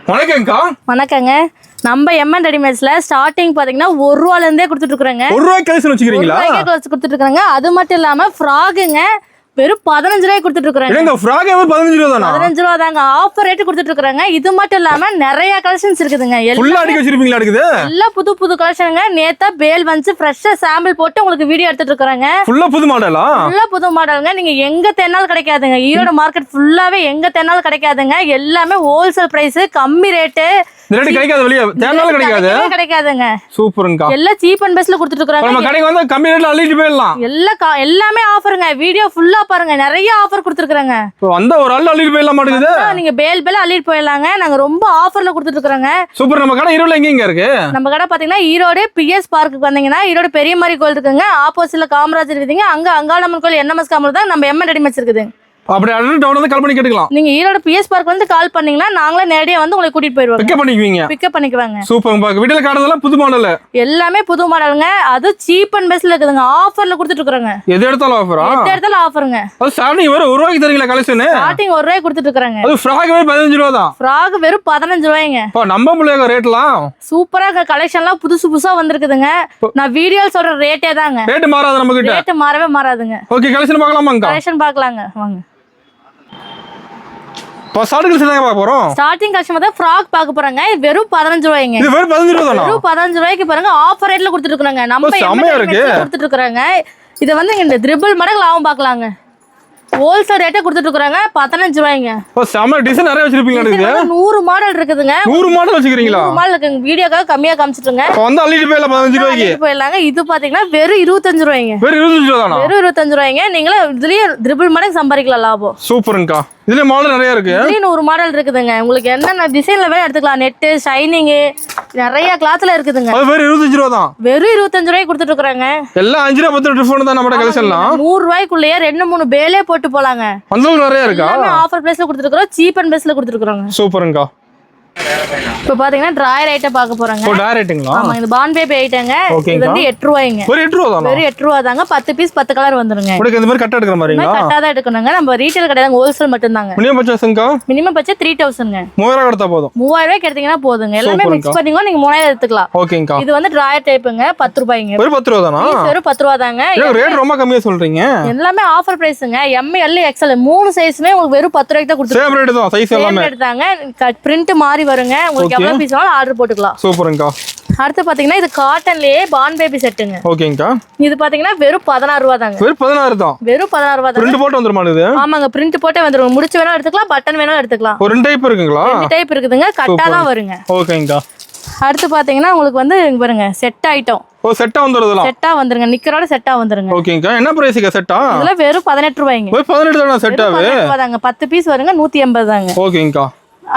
வணக்கம்க்கா. வணக்கங்க. நம்ம எம்என் ரெடிமேட்ஸ்ல ஸ்டார்டிங் பாத்தீங்கன்னா ₹1 இருந்தே கொடுத்துட்டு இருக்காங்க. ₹1 கலெக்ஷன் வச்சிருக்கீங்களா? கொடுத்துட்டு இருக்காங்க. அது மட்டும் இல்லாம ஃப்ராகுங்க வெறும் ₹15 கொடுத்துட்டு இருக்காங்க. என்னங்க ஃப்ராக் வெறும் ₹15 தானா? ₹15 தாங்க. ஆஃபர் ரேட் கொடுத்துட்டு இருக்காங்க. இது மட்டும் இல்லாம நிறைய கலெக்ஷன்ஸ் இருக்குதுங்க. ஃபுல்லா அடிக்க வச்சிருப்பீங்களா? இருக்குது எல்லாம் புது கலெக்ஷனுங்க. நேத்தா பேல் வந்து ஃப்ரெஷ்ஷா சாம்பிள் போட்டு உங்களுக்கு வீடியோ எடுத்துட்டு இருக்காங்க. ஃபுல்லா புது மாடலா? ஃபுல்லா புது மாடலுங்க. நீங்க எங்க தேனாலும் கிடைக்காதுங்க. ஈரோடு மார்க்கெட் ஃபுல்லாவே எங்க தேனாலும் கிடைக்காதுங்க. எல்லாமே ஹோல்சேல் பிரைஸ், கம்மி ரேட்டு. ரேட் கிடைக்காது, வெளிய தேனாலும் கிடைக்காதுங்க. சூப்பர்ங்கா. எல்லாம் சீப் அண்ட் பெஸ்ட்ல கொடுத்துட்டு இருக்காங்க. நம்ம கடைக்கு வந்தா கம்மி ரேட்ல அள்ளிட்டு போயிடலாம். எல்லாமே ஆஃபருங்க. வீடியோ ஃபுல்லா பாருங்க. நிறைய ஆஃபர் கொடுத்துருக்காங்க. வந்த ஒரு ஆள் அள்ளிட்டு போயிடலாம் மாட்டேங்குது. நீங்க பேல் அள்ளிட்டு போயிடலாங்க. நாங்க ரொம்ப ஆஃபர்ல கொடுத்துட்டு இருக்காங்க. சூப்பர். நம்ம கடை ஈரோடுல எங்க இருக்கு? நம்ம கடை பாத்தீங்கன்னா ஈரோடு பிஎஸ் பார்க்கு வந்தீங்கன்னா ஈரோடு பெரிய மாதிரி கோயில் இருக்குங்க. ஆப்போசிட்ல காமராஜர் இருக்குதுங்க. அங்க அங்காளம்மன் கோயில் என்எம்எஸ் காமராஜ் தான் நம்ம எம்என் ரெடிமேட்ஸ் இருக்குது. அப்படி அட்ரஸ் டவுன் வந்து கால் பண்ணி கேட்டுக்கலாம். நீங்க ஈரோடு பிஎஸ் பார்க் வந்து கால் பண்ணீங்கன்னா நாங்களே நேரடியா வந்து உங்களை கூட்டிட்டு போயிடுவோம். பிக்கப் பண்ணிக்குவாங்க. சூப்பர். வீடியோல காட்டுறதெல்லாம் புது மாடல். எல்லாமே புது மாடலுங்க. அது சீப் அண்ட் பெஸ்ட்ல இருக்குதுங்க. ஆஃபர்ல கொடுத்துட்டு இருக்காங்க. எது எடுத்தாலும் ஆஃபரா? எது எடுத்தாலும் ஆஃபருங்க. அது ஸ்டார்டிங் வெறும் ₹1 தரீங்களா கலெக்ஷன்? ஸ்டார்டிங் ₹1 கொடுத்துட்டு இருக்காங்க. அது ஃப்ராக் வெறும் ₹15 தான். ஃப்ராக் வெறும் ₹15ங்க. அப்ப நம்ம புள்ளைங்க ரேட்லாம் சூப்பரா இருக்க கலெக்ஷன்லாம் புதுசா வந்திருக்குதுங்க. நான் வீடியோ சொல்ற ரேட்டே தாங்க. ரேட் மாறாது நம்ம கிட்ட. ரேட் மாறவே மாறாதுங்க. ஓகே, கலெக்ஷன் பார்க்கலாமாங்க? கலெக்ஷன் பார்க்கலாங்க வாங்க. ஸ்டார்டிங் கலெக்ஷன் தான் பார்க்க போறோம். ஸ்டார்டிங் கலெக்ஷன் வந்து ஃப்ராக் பார்க்க போறாங்க. இது வெறும் ₹15ங்க. இது வெறும் ₹15 தானா? வெறும் ₹15 பாருங்க. ஆஃபர் ரேட்ல கொடுத்துட்டு இருக்காங்க. நம்ம செமையா இருக்கு. கொடுத்துட்டு இருக்காங்க. இத வந்து இந்த ட்ரிபிள் மடங்கு லாபம் பார்க்கலாங்க. ஹோல்சேல் ரேட்டே கொடுத்துட்டு இருக்காங்க. ₹15ங்க. ஓ, செம டிசைன் நிறைய வச்சிருப்பீங்க. 100 மாடல் இருக்குதுங்க. 100 மாடல் வச்சிருக்கீங்களா? 100 மாடல் இருக்குங்க. வீடியோக்காக கம்மியா காமிச்சிட்டுங்க. வந்து அள்ளிட்டு போயிடலாம் ₹15. போயிடலாங்க. இது பாத்தீங்கன்னா வெறும் ₹25. வெறும் ₹25 தானா? வெறும் ₹25. நீங்களே இதுலயே ட்ரிபிள் மடங்கு சம்பாதிக்கலாம் லாபம். சூப்பர்ங்கா. இதுல மாடல் நிறைய இருக்கு. இதுலயே 100 மாடல் இருக்குதுங்க. உங்களுக்கு என்னென்ன டிசைன்ல வேணும் எடுத்துக்கலாம். நெட், ஷைனிங் நிறைய கிளாத்ல இருக்குதுங்க. அது வெறும் ₹25 தான். வெறும் ₹25 கொடுத்துட்டு இருக்காங்க. எல்லாம் ₹5 10 டிஃபரண்ட் தான் நம்ம கலெக்ஷன்லாம். ₹100 2-3 பேலே போட்டு போலாங்க. அந்த நிறைய இருக்கா? ஆஃபர் பிரைஸ்ல கொடுத்துட்டு இருக்கோம். சீப் அண்ட் பெஸ்ட்ல கொடுத்துட்டு இருக்காங்க. சூப்பர்ங்கா. இப்போ பாத்தீங்கன்னா டிராயர் ஐட்டம் பார்க்க போறாங்க. ஓ, டிராயர் ஐட்டங்களா? ஆமா, இது பான் பேபி ஐட்டங்க. இது வந்து ₹8ங்க. ஒரு ₹8 தானா? வெறும் ₹8 தாங்க. 10 பீஸ் 10 கலர் வந்துருங்க. உங்களுக்கு இந்த மாதிரி கட்ட எடுக்கிற மாதிரிங்களா? கட்டா தான் எடுக்கணுங்க. நம்ம ரீட்டைல் கிடையாது, ஹோல்சேல் மட்டும் தாங்க. மினிமம் பர்ச்சேஸ்ங்கா? மினிமம் பட்ஜெட் 3000ங்க. 3000 எடுத்தா போதும். ₹3000 எடுத்தீங்கன்னா போதுங்க. எல்லாமே மிக்ஸ் பண்ணீங்க நீங்க 3000 எடுத்துக்கலாம். ஓகேங்கா. இது வந்து டிராயர் டைப்புங்க. ₹10ங்க. வெறும் ₹10 தானா? வெறும் ₹10 தாங்க. ரேட் ரொம்ப கம்மியா சொல்றீங்க. எல்லாமே ஆஃபர் பிரைஸ்ங்க. எம், எல், எக்ஸ்எல் 3 சைஸ்மே உங்களுக்கு வெறும் ₹10 தான் கொடுத்துருக்காங்க. சேம் ரேட் தான். சைஸ் எல்லாமே எடுத்தாங்க. பிரிண்ட் மாறி வருங்க. உங்களுக்கு எவ்வளவு பீஸ் ஆர்டர் போட்டுக்கலாம். சூப்பர்ங்கா. அடுத்து பாத்தீங்கன்னா இது காட்டன்லயே பான் பேபி செட்டுங்க. ஓகேங்கா. இது பாத்தீங்கன்னா வெறும் ₹16 தாங்க. வெறும் 16 தான். வெறும் ₹16 தான். பிரிண்ட் போட்டு வந்துருமா இது? ஆமாங்க, பிரிண்ட் போட்டே வந்துரும். முடிச்சு வேணா எடுத்துக்கலாம், பட்டன் வேணா எடுத்துக்கலாம். ஒரு 2 டைப் இருக்குங்களா? 2 டைப் இருக்குதுங்க. கட்டா தான் வருங்க. ஓகேங்கா. அடுத்து பாத்தீங்கன்னா உங்களுக்கு வந்து இங்க பாருங்க செட் ஐட்டம். ஓ, செட்டா வந்துருதுல. செட்டா வந்துருங்க. நிக்கரோட செட்டா வந்துருங்க. ஓகேங்கா. என்ன பிரைஸ்க்கு செட்டா? இதுல வெறும் ₹18ங்க. வெறும் 18 தானா செட்டாவே? தாங்க. 10 பீஸ் வருங்க. 180 தாங்க. ஓகேங்கா.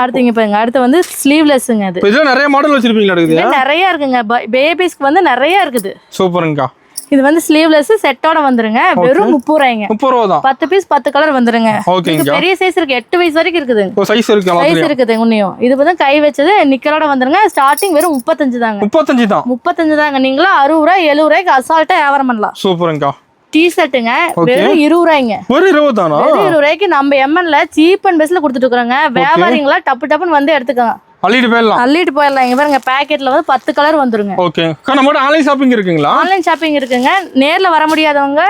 அடுத்து இங்க பாருங்க. அடுத்து வந்து ஸ்லீவ்லெஸ்ங்க. அது இதுல நிறைய மாடல் வச்சிருப்பீங்களா? இருக்குது நிறைய இருக்குங்க. பேபிஸ்க்கு வந்து நிறைய இருக்குது. சூப்பர்ங்கா. இது வந்து ஸ்லீவ்லெஸ் செட்டோட வந்துருங்க. வெறும் ₹30ங்க. ₹30 தான். 10 பீஸ் 10 கலர் வந்துருங்க. ஓகேங்க. பெரிய சைஸ் இருக்கு. 8 வயசு வரைக்கும் இருக்குது. ஓ, சைஸ் இருக்கு. சைஸ் இருக்குது உன்னியும். இது வந்து கை வச்சது நிக்கரோட வந்துருங்க. ஸ்டார்டிங் வெறும் 35 தாங்க. 35 தான். 35 தாங்க. நீங்களும் ₹60 ₹70 அசால்ட்டா வியாபாரம் பண்ணலாம். சூப்பர்ங்கா. டி-ஷர்ட்டுங்க. வெறும் ₹20ங்க. ஒரு 20 தானா? வெறும் ₹20 நம்ம எம்என்ல சீப் அண்ட் பெஸ்ட்ல கொடுத்துட்டு இருக்காங்க. வியாபாரிங்களா டப்புன்னு வந்து எடுத்துக்கோங்க. அள்ளிட்டு போயிடலாம். இங்க பாருங்க, பாக்கெட்ல வந்து 10 கலர் வந்துருங்க. ஓகே. நம்ம ஆன்லைன் ஷாப்பிங் இருக்குங்களா? ஆன்லைன் ஷாப்பிங் இருக்குங்க. நேர்ல வர முடியாதவங்க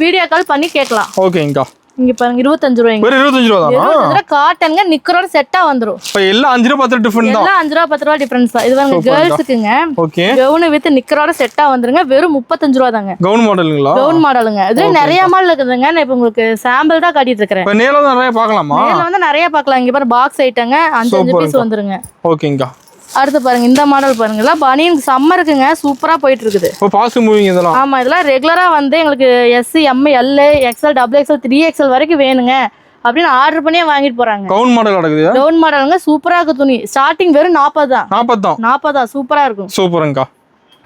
வீடியோ கால் பண்ணி கேட்கலாம். ஓகேங்கா. இங்க பாருங்க ₹25. ஒரு ₹25 தானா? ₹25 காட்டன்ங்க. நிக்கரோட செட்டா வந்துரும். இப்ப எல்லாம் ₹5 10 டிஃபரண்ட் தான். எல்லாம் ₹5 10 டிஃபரன்ஸ் தான். இது பாருங்க கேர்ள்ஸ்க்குங்க. ஓகே. கவுன் வித் நிக்கரோட செட்டா வந்துருங்க. வெறும் ₹35 தாங்க. கவுன் மாடலுங்களா? கவுன் மாடலுங்க. இதுல நிறைய மாடல் இருக்குதுங்க. நான் இப்ப உங்களுக்கு சாம்பிள் தான் காட்டிட்டு இருக்கேன். இப்ப நேர்ல நிறைய பார்க்கலாமா? நேர்ல வந்து நிறைய பார்க்கலாம். இங்க பாருங்க பாக்ஸ் ஐட்டங்க. 5 பீஸ் வந்துருங்க. ஓகேங்கா. அடுத்து பாருங்க இந்த மாடல் பாருங்க. பனியன் சம்மருக்குங்க. சூப்பரா போயிட்டு இருக்குது. ஓ, பாஸ் மூவிங் இதெல்லாம். ஆமா, இதெல்லாம் ரெகுலரா வந்து எங்களுக்கு S, M, L, XL, XXL, 3XL வரைக்கும் வேணுங்க அப்படின்னு ஆர்டர் பண்ணியே வாங்கிட்டு போறாங்க. கவுன் மாடல் நடக்குது. கவுன் மாடலுங்க. சூப்பரா இருக்கு துணி. ஸ்டார்டிங் வெறும் 40 தான். 40 தான். 40 தான். சூப்பரா இருக்கும். சூப்பர்ங்கா.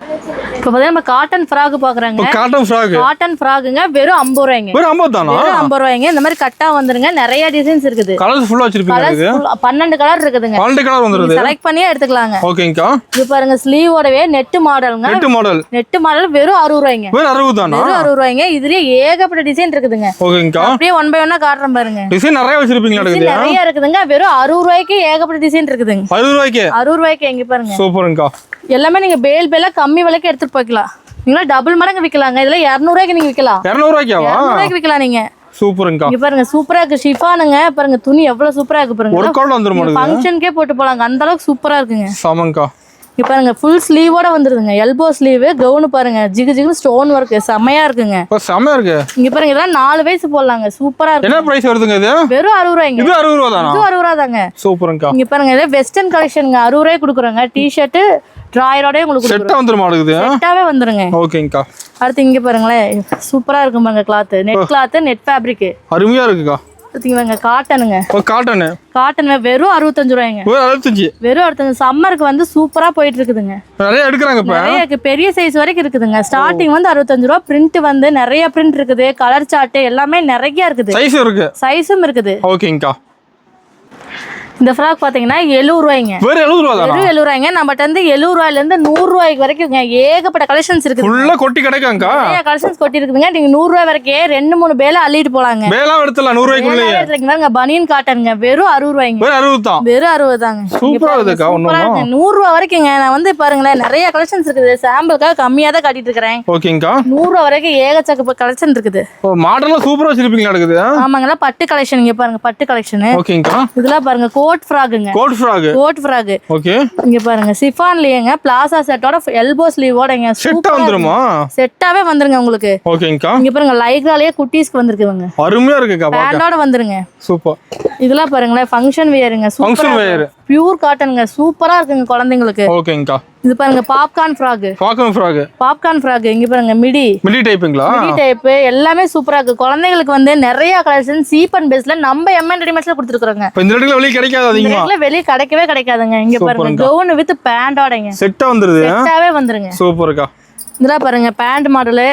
இப்போ பார்த்தீங்கன்னா நம்ம காட்டன் ஃப்ராக் பார்க்குறாங்க. Cotton frock. காட்டன் ஃப்ராக்குங்க வெறும் 50 ரூபாய்ங்க. வெறும் 50 தானா? வெறும் 50 ரூபாய்ங்க. இந்த மாதிரி கட்டா வந்துருங்க. நிறைய டிசைன்ஸ் இருக்குது. கலர்ஸ் ஃபுல்லா வச்சிருப்பீங்க. 12 கலர் இருக்குதுங்க. 12 கலர் வந்துருது. செலக்ட் பண்ணியே எடுத்துக்கலாங்க. ஓகேங்கா. இது பாருங்க ஸ்லீவோடவே நெட் மாடல்ங்க. நெட் மாடல் வெறும் 60 ரூபாய்ங்க. வெறும் 60 தானா? வெறும் 60 ரூபாய்ங்க. இதுலயே ஏகப்பட்ட டிசைன் இருக்குதுங்க. ஓகேங்கா. அப்படியே ஒன் பை ஒன்னா காட்டுறேன் பாருங்க. டிசைன் நிறைய வச்சிருப்பீங்களா? நிறைய இருக்குதுங்க. வெறும் 60 ரூபாய்க்கு ஏகப்பட்ட டிசைன் இருக்குதுங்க. 60 ரூபாய்க்கு? 60 ரூபாய்க்கு எங்க பாருங்க. சூப்பர்ங்கா. எல்லாமே நீங்க பேலா கம்மி விலைக்கு எடுத்துட்டு போய்க்கலாம். நீங்க டபுள் மடங்கு விக்கலாங்க. இதுல 200 ரூபாய்க்கு நீங்க விக்கலாம். 200 ரூபாய்க்காவா? 200 ரூபாய்க்கு விக்கலாம் நீங்க. சூப்பர்ங்கா. இங்க பாருங்க சூப்பரா இருக்கு. ஷிஃபானுங்க பாருங்க துணி எவ்வளவு சூப்பரா இருக்கு பாருங்க. ஒரு கால் வந்துரும் மாடுங்க. ஃபங்க்ஷன்க்கே போட்டு போலாங்க. அந்த அளவுக்கு சூப்பரா இருக்குங்க. சமங்கா. இங்க பாருங்க ஃபுல் ஸ்லீவோட வந்துருதுங்க. எல்போ ஸ்லீவ் கவுன் பாருங்க. ஜிகு ஜிகு ஸ்டோன் வர்க் செமையா இருக்குங்க. செமையா இருக்கு. இங்க பாருங்க இதெல்லாம் 4 வயசு போடலாங்க. சூப்பரா இருக்கு. என்ன பிரைஸ் வருதுங்க இது? வெறும் 60 ரூபாய்ங்க. இது 60 ரூபாய் தானா? இது 60 ரூபாய் தாங்க. சூப்பர்ங்கா. இங்க பாருங்க இது வெஸ்டர்ன் கலெக்ஷன்ங்க. 60 ரூபாய்க்கு கொடுக்குறாங்க. டி-ஷர்ட் டிராயரோடே உங்களுக்கு செட்டா வந்துரும் மாடுது. செட்டாவே வந்துருங்க. ஓகேங்கா. அடுத்து இங்க பாருங்களேன் சூப்பரா இருக்கும் பாருங்க. Cloth net cloth net fabric அருமையா இருக்குக்கா. பாத்தீங்களாங்க காட்டனுங்க. காட்டன். காட்டன் வெறும் 65 ரூபாய்ங்க. வெறும் 65. வெறும் 65. சம்மருக்கு வந்து சூப்பரா போயிட்டு இருக்குதுங்க. நிறைய எடுக்கறாங்க இப்ப. நிறைய இருக்கு. பெரிய சைஸ் வரைக்கும் இருக்குதுங்க. ஸ்டார்டிங் வந்து 65 ரூபாய். பிரிண்ட் வந்து நிறைய பிரிண்ட் இருக்குது. கலர் சார்ட் எல்லாமே நிறைய இருக்குது. சைஸ் இருக்கு. சைஸும் இருக்குது. ஓகேங்கா. இந்த ஃப்ராக் பாத்தீங்கன்னா 70 ரூபாய்ங்க. வெறும் 70 ரூபாய் தானா? வெறும் 70 ரூபாய்ங்க. நம்மட்ட வந்து 70 ரூபாயில இருந்து 100 ரூபாய்க்கு வரைக்கும் ஏகப்பட்ட கலெக்ஷன்ஸ் இருக்குது. ஃபுல்லா கொட்டி கிடக்குங்கா. நிறைய கலெக்ஷன்ஸ் கொட்டி இருக்குதுங்க. நீங்க 100 ரூபாய் வரைக்கும் 2-3 பேல அள்ளிட்டு போலாங்க. பேலா எடுத்துலாம் 100 ரூபாய்க்குள்ளே. எடுத்துக்கங்க. பனியன் காட்டன்ங்க வெறும் 60 ரூபாய்ங்க. வெறும் 60 தான். வெறும் 60 தாங்க. சூப்பரா இருக்குக்கா. 100 ரூபாய் வரைக்கும்ங்க. நான் வந்து பாருங்களேன் நிறைய கலெக்ஷன்ஸ் இருக்குது. சாம்பிளுக்காக கம்மியா தான் காட்டிட்டு இருக்கேன். ஓகேங்கா. 100 ரூபாய் வரைக்கும் ஏகச்சக்க கலெக்ஷன் இருக்குது. மாடல்லாம் சூப்பரா வச்சிருப்பீங்களா? இருக்குது. ஆமாங்களா. பட்டு கலெக்ஷன் இங்க பாருங்க. பட்டு கலெக்ஷன். ஓகேங்கா. இதெல்லாம் பாருங்க கோட் ஃப்ராக்குங்க. Coat frock. ஓகே. இங்க பாருங்க சிஃபான்லயேங்க பிளாசா செட்டோட எல்போ ஸ்லீவோடங்க. செட்டா வந்துருமா? செட்டாவே வந்துருங்க உங்களுக்கு. ஓகேங்கா. இங்க பாருங்க லைக்ராலயே குட்டீஸ்க்கு வந்திருக்குங்க. அருமையா இருக்குக்கா. பேண்டோட வந்துருங்க. சூப்பர். இதெல்லாம் பாருங்களேன் ஃபங்க்ஷன் வியருங்க. Function wear. பியூர் காட்டன்ங்க. சூப்பரா இருக்குங்க குழந்தைங்களுக்கு. ஓகேங்கா. இது பாருங்க பாப்கார்ன் ஃப்ராக். Popcorn frock. இங்க பாருங்க மிடி டைப்புங்களா? மிடி டைப் எல்லாமே சூப்பரா இருக்கு. குழந்தைகளுக்கு வந்து நிறைய கலெக்ஷன் சீப் அண்ட் பெஸ்ட்ல நம்ம எம்என் ரெடிமேட்ஸ்ல கொடுத்துருக்காங்க. இந்த இடத்துல வெளிய கிடைக்காது. அதிகமா வெளிய கிடைக்கவே கிடைக்காதுங்க. இங்க பாருங்க கவுன் வித் பேண்டோடங்க. செட்டா வந்துருது. செட்டாவே வந்துருங்க. சூப்பர்க்கா. இதெல்லாம் பாருங்க பேண்ட் மாடல்.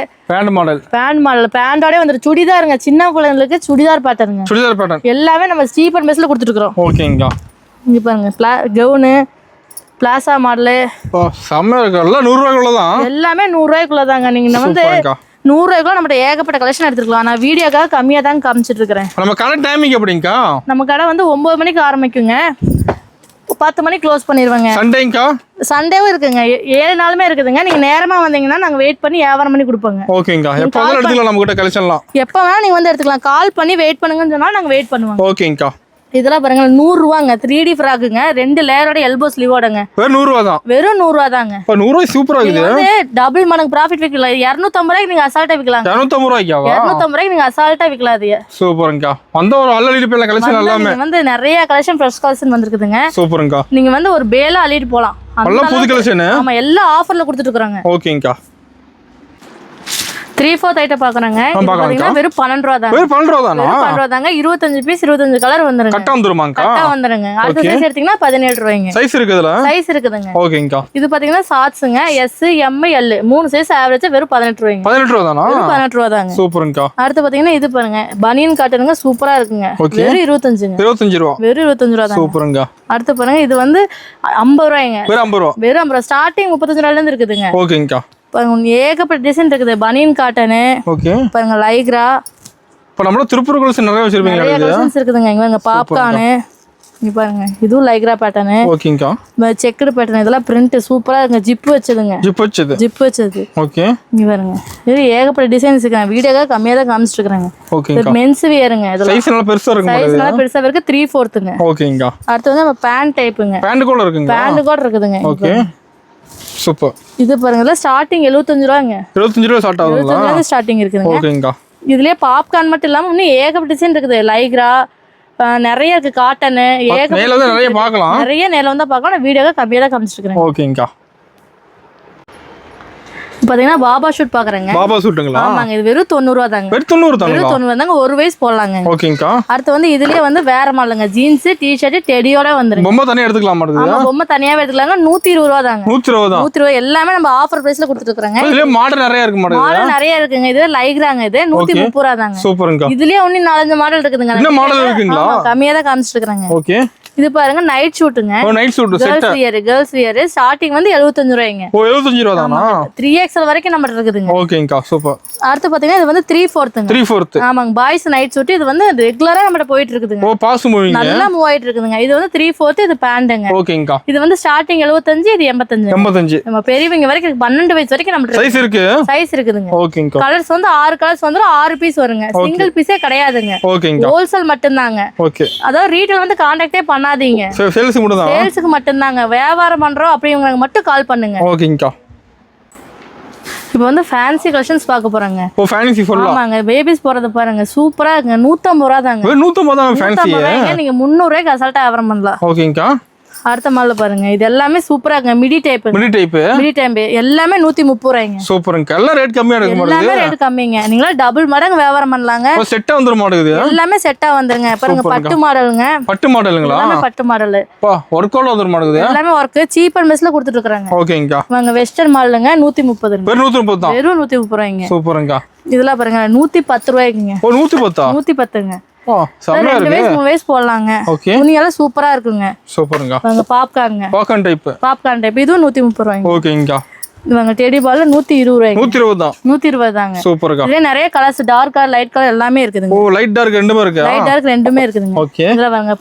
பேண்டோட வந்துரு. சுடிதாருங்க. சின்ன குழந்தைகளுக்கு சுடிதார் பேட்டர்ன் எல்லாமே நம்ம சீப் அண்ட் பெஸ்ட்ல கொடுத்துருக்கோம். ஓகேங்கா. இங்க பாருங்க கவுனு பிளாசா மாடலு. செம்ம இருக்கு. எல்லாம் 100 ரூபாய்க்குள்ள தான். எல்லாமே 100 ரூபாய்க்குள்ள தாங்க. நீங்க வந்து 100 ரூபாய்க்குள்ள நம்மகிட்ட ஏகப்பட்ட கலெக்ஷன் எடுத்துக்கலாம். நான் வீடியோக்காக கம்மியா தாங்க காமிச்சிட்டு இருக்கிறேன். நம்ம கடை டைமிங் எப்படிங்கா? நம்ம கடை வந்து 9 மணிக்கு ஆரம்பிக்குங்க. 10 மணிக்கு க்ளோஸ் பண்ணிடுவாங்க. சண்டேங்கா? சண்டேவும் இருக்குங்க. 7 நாளுமே இருக்குதுங்க. நீங்க நேரமா வந்தீங்கன்னா நாங்க வெயிட் பண்ணி வியாபாரம் பண்ணி கொடுப்போங்க. ஓகேங்கா. எப்போ வேணாலும் எடுத்துக்கலாம். நம்ம கிட்ட கலெக்ஷன்லாம் எப்போ வேணா நீங்க வந்து எடுத்துக்கலாம். கால் பண்ணி வெயிட் பண்ணுங்கன்னு சொன்னா நாங்க வெயிட் பண்ணுவோம். ஓகேங்கா. இதெல்லாம் பாருங்க 100 ரூபாங்க. 3D ஃப்ராக்குங்க. 2 லேயரோட எல்போ ஸ்லீவோடங்க. வெறும் 100 ரூபாய் தான். வெறும் 100 ரூபாய் தாங்க. 100 ரூபாய் சூப்பரா இருக்குது. வந்து டபுள் மடங்கு ப்ராஃபிட் விக்கலாம். 250 ரூபாய்க்கு நீங்க அசால்ட்டா விக்கலாம். 250 ரூபாய்க்காவா? 250 ரூபாய்க்கு நீங்க அசால்ட்டா விக்கலாதீங்க. சூப்பர்ங்கா. வந்த ஒரு அள்ளி போய் கலெக்ஷன் எல்லாமே வந்து நிறைய கலெக்ஷன் ஃப்ரெஷ் கலெக்ஷன் வந்திருக்குதுங்க. சூப்பர்ங்கா. நீங்க வந்து ஒரு பேலா அள்ளிட்டு போலாம். நல்ல புது கலெக்ஷன். ஆமா எல்லா ஆஃபர்ல கொடுத்துட்டு இருக்காங்க. ஓகேங்கா. 3/4 ஐட்டம் பாக்குறாங்க. பாத்தீங்கன்னா வெறும் 12 ரூபாய் தான். வெறும் 12 ரூபாய் தானா? 12 ரூபாய் தாங்க. 25 பீஸ் 25 கலர் வந்துருங்க. கட்ட வந்துருமாங்கா? கட்ட வந்துருங்க. அடுத்த சைஸ் எடுத்தீங்கன்னா 17 ரூபாய்ங்க. சைஸ் இருக்குதுல? சைஸ் இருக்குதுங்க. ஓகேங்கா. இது பாத்தீங்கன்னா ஷார்ட்ஸ்ங்க. S M L 3 size average வெறும் 18 ரூபாய்ங்க. 18 ரூபாய் தானா? வெறும் 18 ரூபாய் தாங்க. சூப்பர்ங்கா. அடுத்து பாத்தீங்கன்னா இது பாருங்க பனியன் காட்டனுங்க. சூப்பரா இருக்குங்க. வெறும் 25ங்க. 25 ரூபாய். வெறும் 25 ரூபாய் தான். சூப்பர்ங்கா. அடுத்து பாருங்க இது வந்து 50 ரூபாய்ங்க. வெறும் 50 ரூபாய். வெறும் 50 ரூபாய். ஸ்டார்டிங் 35 ரூபாயில இருந்து இருக்குதுங்க. ஓகேங்கா. பாருங்க ஏகப்பட்ட டிசைன் இருக்குது. பனியன் காட்டனு. ஓகே. பாருங்க லைக்ரா. இப்ப நம்மள திருப்பூர் கலெக்ஷன் நிறைய வச்சிருப்பீங்க. நிறைய கலெக்ஷன்ஸ் இருக்குதுங்க. இங்க பாப்கார்ன். இங்க பாருங்க இதுவும் லைக்ரா பேட்டர்ன். ஓகேங்கா. Checked pattern. இதெல்லாம் பிரிண்ட் சூப்பரா இருக்குங்க. ஜிப் வச்சதுங்க. ஜிப் வச்சது. ஓகே. இங்க பாருங்க இது ஏகப்பட்ட டிசைன்ஸ் இருக்கு. வீடியோக்காக கம்மியா தான் காமிச்சிட்டு இருக்காங்க. ஓகேங்கா. மென்ஸ் வியருங்க. இதெல்லாம் சைஸ் நல்லா பெருசா இருக்கு. சைஸ் நல்லா பெருசா இருக்கு. 3/4ங்க. ஓகேங்கா. அடுத்து வந்து நம்ம பேண்ட் டைப்புங்க. பேண்ட் கூட இருக்குங்க. பேண்ட் கூட இருக்குதுங்க. ஓகே. சூப்பர். இது பாருங்க ஸ்டார்டிங் 75 ரூபாய்ங்க. 75 ரூபாய் ஸ்டார்ட் ஆகுதுங்களா? 75 ரூபாய் ஸ்டார்டிங் இருக்குதுங்க. ஓகேங்கா. இதுலயே பாப்கார்ன் மட்டும் இல்லாம இன்னும் ஏகப்பட்ட டிசைன் இருக்குது. லைக்ரா நிறைய இருக்கு. காட்டன் மேல வந்து நிறைய பார்க்கலாம். நிறைய நேர்ல வந்து பார்க்கலாம். நான் வீடியோவை கம்மியா தான் காமிச்சிட்டு இருக்கேன். ஓகேங்கா. பாத்தீங்கன்னா பாபா ஷூட் பாக்குறேங்க. பாபா சூட்டுங்களா? ஆமாங்க, இது வெறும் 90 ரூபா தாங்க. வெறும் 90 தாங்க. வெறும் 90 தாங்க, ஒரு வயசு போடலாங்க. ஓகேங்கா. அடுத்து வந்து இதுலயே வந்து வேற மாடலுங்க, ஜீன்ஸ் டி-ஷர்ட் டெடியோட வந்துருங்க. பொம்மை தனியா எடுத்துக்கலாம் மாட்டேங்குது. ஆமா, பொம்மை தனியாவே எடுத்துக்கலாங்க. 120 ரூபா தாங்க. 120 தான். 120 எல்லாமே நம்ம ஆஃபர் பிரைஸ்ல கொடுத்துட்டு இருக்கோங்க. இதுல மாடல் நிறைய இருக்கு மாடல். மாடல் நிறைய இருக்குங்க. இது லைக்ராங்க, இது 130 ரூபா தாங்க. சூப்பர்ங்கா. இதுலயே இன்னும் 4-5 மாடல் இருக்குதுங்க. இன்னும் மாடல் இருக்குங்களா? கம்மியா தான் காமிச்சிட்டு இருக்காங்க. ஓகே. இது பாருங்க நைட் ஷூட்டுங்க. Oh night suit set. Girls wear starting வந்து 75 ரூபாய்ங்க. ஓ 75 ரூபா தானா? 3XL வரைக்கும் நம்ம இருக்குதுங்க. ஓகேங்கா சூப்பர். அடுத்து பாத்தீங்கன்னா இது வந்து 3/4ங்க. 3/4. ஆமாங்க, பாய்ஸ் நைட் ஷூட். இது வந்து ரெகுலரா நம்மட்ட போயிட்டு இருக்குதுங்க. ஓ பாஸ் மூவிங் நல்லா மூவ் ஆயிட்டு இருக்குதுங்க. இது வந்து 3/4, இது பேண்ட்ங்க. ஓகேங்கா. இது வந்து ஸ்டார்டிங் 75, இது 85. 85. நம்ம பெரியவங்க வரைக்கும் 12 வயசு வரைக்கும் நம்ம சைஸ் இருக்கு. சைஸ் இருக்குதுங்க. ஓகேங்கா. கலர்ஸ் வந்து 6 கலர்ஸ் வந்துரும். 6 பீஸ் வருங்க. சிங்கிள் பீஸே கிடையாதுங்க. ஓகேங்கா. ஹோல்சேல் மட்டும் தாங்க. ஓகே. அதாவது ரீட்டைல் வந்து கான்டாக்டே பண்ணாதீங்க. சேல்ஸ் மட்டும் தான். சேல்ஸ்க்கு மட்டும் தாங்க. வியாபாரம் பண்றோம் அப்படிங்கறவங்க மட்டும் கால் பண்ணுங்க. ஓகேங்கா. இப்போ வந்து ஃபேன்சி கலெக்ஷன்ஸ் பார்க்க போறாங்க. ஓ ஃபேன்சி ஃபுல்லா. ஆமாங்க, பேபிஸ் போறது பாருங்க, சூப்பரா இருக்குங்க. 150 ரூபா தாங்க. 150 தான் ஃபேன்சி. நீங்க 300 ரூபாய்க்கு அசால்ட்டா வியாபாரம் பண்ணலாம். ஓகேங்கா. அடுத்த மாடல் பாருங்க, இது எல்லாமே சூப்பரா இருக்குங்க. மிடி டைப் எல்லாமே 130 ரூபாய்ங்க. சூப்பர்ங்க. எல்லாம் ரேட் கம்மியா இருக்கு மாடல். எல்லாமே ரேட் கம்மிங்க. நீங்களா டபுள் மடங்கு வியாபாரம் பண்ணலாங்க. ஓ செட்டா வந்துரும் மாடல். எல்லாமே செட்டா வந்துருங்க. பாருங்க பட்டு மாடலுங்க. பட்டு மாடலுங்களா? எல்லாமே பட்டு மாடல். பா வொர்க் ஓல வந்துரும் மாடல். எல்லாமே வொர்க் சீப் அண்ட் பெஸ்ட்ல கொடுத்துட்டு இருக்காங்க. ஓகேங்கா. வாங்க வெஸ்டர்ன் மாடலுங்க 130. வெறும் 130 தான். வெறும் 130 ரூபாய்ங்க. சூப்பர்ங்க. இதெல்லாம் பாருங்க 110 ரூபாய்க்குங்க. ஓ 110. 110ங்க. ஓ செம்ம இருக்கு. 2 வயசு போடலாங்க. ஓகே. துணியெல்லாம் சூப்பரா இருக்குங்க. சூப்பர்ங்க. வாங்க பாப்கார்ன்ங்க. Popcorn type. இதுவும் 130 ரூபாய்ங்க. ஓகேங்கா. வாங்க டெடி பால் 120 ரூபாய்ங்க. 120 தான். 120 தாங்க. சூப்பர்ங்க. இதுல நிறைய colours, dark colour, light colour எல்லாமே இருக்குதுங்க. ஓ லைட் டார்க் ரெண்டுமே இருக்கு. லைட் டார்க் ரெண்டுமே இருக்குதுங்க. ஓகே. இதுல வாங்க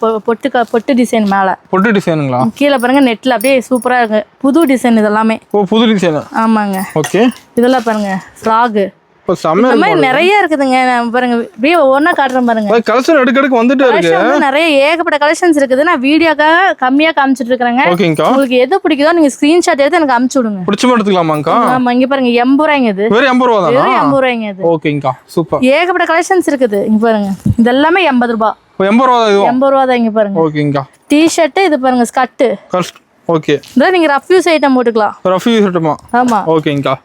பொட்டு டிசைன் மேல. பொட்டு டிசைனுங்களா? கீழ பாருங்க நெட்ல அப்படியே சூப்பரா இருக்கு. புது டிசைன் இதெல்லாமே. ஓ புது டிசைன். ஆமாங்க. ஓகே. இதெல்லாம் பாருங்க ஃப்ராக். ஓ செம்ம இந்த மாதிரி நிறைய இருக்குதுங்க. நான் பாருங்க அப்படியே ஒவ்வொன்னா காட்டுறேன் பாருங்க. கலெக்ஷன் எடுக்க வந்துட்டே இருக்கு. நிறைய ஏகப்பட்ட கலெக்ஷன்ஸ் இருக்குது. நான் வீடியோக்காக கம்மியா காமிச்சிட்டு இருக்கேங்க. ஓகேங்கா. உங்களுக்கு எது பிடிக்குதோ நீங்க ஸ்கிரீன்ஷாட் எடுத்து எனக்கு அனுப்பிச்சு விடுங்க. பிடிச்ச மாதிரி எடுத்துக்கலாமாங்கா? ஆமா, இங்க பாருங்க 80 ரூபாய்ங்க. இது வெறும் 80 ரூபா தானா? வெறும் 80 ரூபாய்ங்க இது. ஓகேங்கா சூப்பர். ஏகப்பட்ட கலெக்ஷன்ஸ் இருக்குது. இங்க பாருங்க இதெல்லாமே 80 ரூபாய். 80 ரூபா தான் இது. 80 ரூபா தான். இங்க பாருங்க. ஓகேங்கா. டி-ஷர்ட் இது பாருங்க ஸ்கர்ட். ஓகே. இத நீங்க ரஃப் யூஸ் ஐட்டம் போட்டுக்கலாம். ரஃப் யூஸ் ஐட்டமா? ஆமா. ஓகேங்கா.